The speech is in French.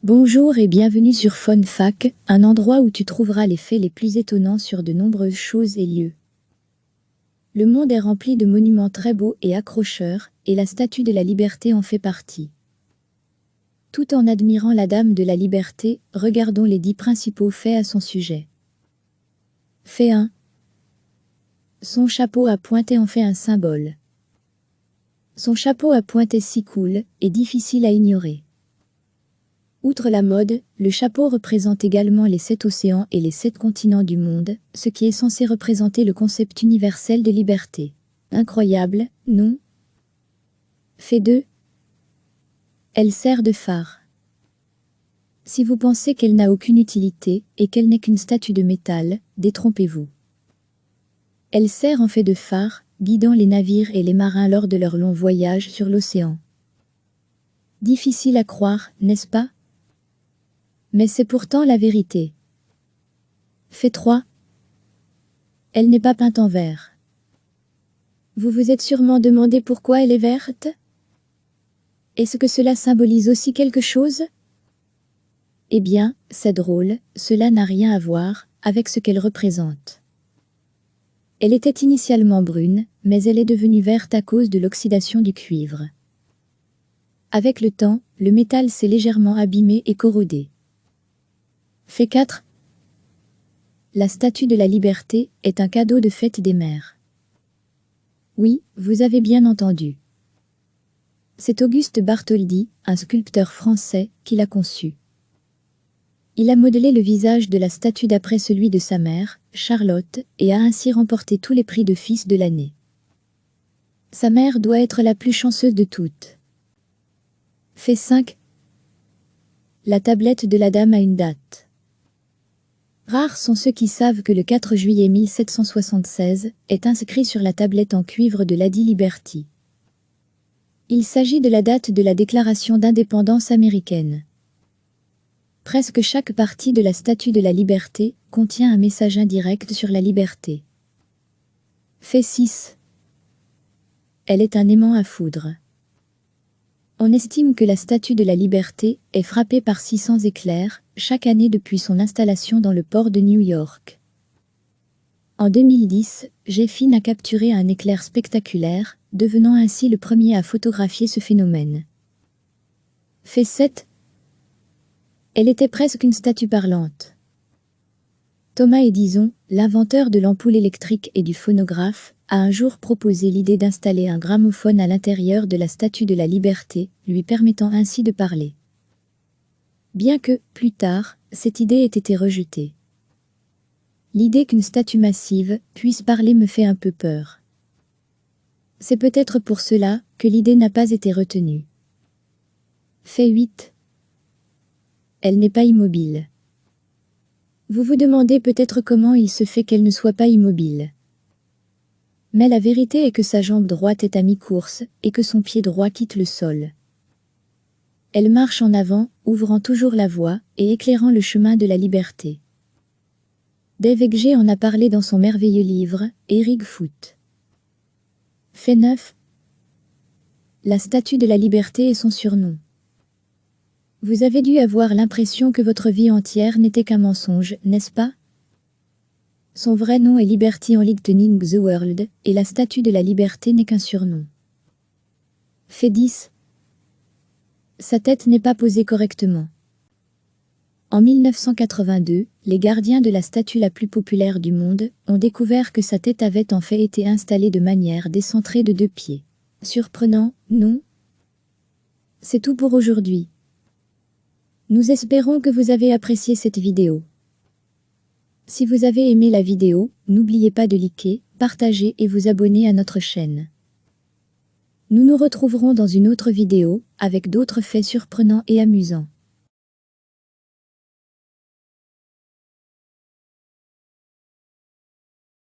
Bonjour et bienvenue sur FunFact, un endroit où tu trouveras les faits les plus étonnants sur de nombreuses choses et lieux. Le monde est rempli de monuments très beaux et accrocheurs, et la Statue de la Liberté en fait partie. Tout en admirant la Dame de la Liberté, regardons les 10 principaux faits à son sujet. Fait 1. Son chapeau à pointe en fait un symbole. Son chapeau à pointe si cool et difficile à ignorer. Outre la mode, le chapeau représente également les 7 océans et les 7 continents du monde, ce qui est censé représenter le concept universel de liberté. Incroyable, non? Fait 2. Elle sert de phare. Si vous pensez qu'elle n'a aucune utilité et qu'elle n'est qu'une statue de métal, détrompez-vous. Elle sert en fait de phare, guidant les navires et les marins lors de leur long voyage sur l'océan. Difficile à croire, n'est-ce pas? Mais c'est pourtant la vérité. Fait 3. Elle n'est pas peinte en vert. Vous vous êtes sûrement demandé pourquoi elle est verte? Est-ce que cela symbolise aussi quelque chose? Eh bien, c'est drôle, cela n'a rien à voir avec ce qu'elle représente. Elle était initialement brune, mais elle est devenue verte à cause de l'oxydation du cuivre. Avec le temps, le métal s'est légèrement abîmé et corrodé. Fait 4. La Statue de la Liberté est un cadeau de fête des mères. Oui, vous avez bien entendu. C'est Auguste Bartholdi, un sculpteur français, qui l'a conçue. Il a modelé le visage de la statue d'après celui de sa mère, Charlotte, et a ainsi remporté tous les prix de fils de l'année. Sa mère doit être la plus chanceuse de toutes. Fait 5. La tablette de la dame a une date. Rares sont ceux qui savent que le 4 juillet 1776 est inscrit sur la tablette en cuivre de Lady Liberty. Il s'agit de la date de la déclaration d'indépendance américaine. Presque chaque partie de la Statue de la Liberté contient un message indirect sur la liberté. Fait 6. Elle est un aimant à foudre. On estime que la Statue de la Liberté est frappée par 600 éclairs chaque année depuis son installation dans le port de New York. En 2010, Jeffin a capturé un éclair spectaculaire, devenant ainsi le premier à photographier ce phénomène. Fait 7. Elle était presque une statue parlante. Thomas Edison, l'inventeur de l'ampoule électrique et du phonographe, a un jour proposé l'idée d'installer un gramophone à l'intérieur de la Statue de la Liberté, lui permettant ainsi de parler. Bien que, plus tard, cette idée ait été rejetée. L'idée qu'une statue massive puisse parler me fait un peu peur. C'est peut-être pour cela que l'idée n'a pas été retenue. Fait 8. Elle n'est pas immobile. Vous vous demandez peut-être comment il se fait qu'elle ne soit pas immobile. Mais la vérité est que sa jambe droite est à mi-course et que son pied droit quitte le sol. Elle marche en avant, ouvrant toujours la voie et éclairant le chemin de la liberté. Dave Egger en a parlé dans son merveilleux livre, Eric Foot. Fait 9. La Statue de la Liberté est son surnom. Vous avez dû avoir l'impression que votre vie entière n'était qu'un mensonge, n'est-ce pas? Son vrai nom est Liberty Enlightening the World, et la Statue de la Liberté n'est qu'un surnom. Fait 10. Sa tête n'est pas posée correctement. En 1982, les gardiens de la statue la plus populaire du monde ont découvert que sa tête avait en fait été installée de manière décentrée de 2 pieds. Surprenant, non? C'est tout pour aujourd'hui. Nous espérons que vous avez apprécié cette vidéo. Si vous avez aimé la vidéo, n'oubliez pas de liker, partager et vous abonner à notre chaîne. Nous nous retrouverons dans une autre vidéo, avec d'autres faits surprenants et amusants.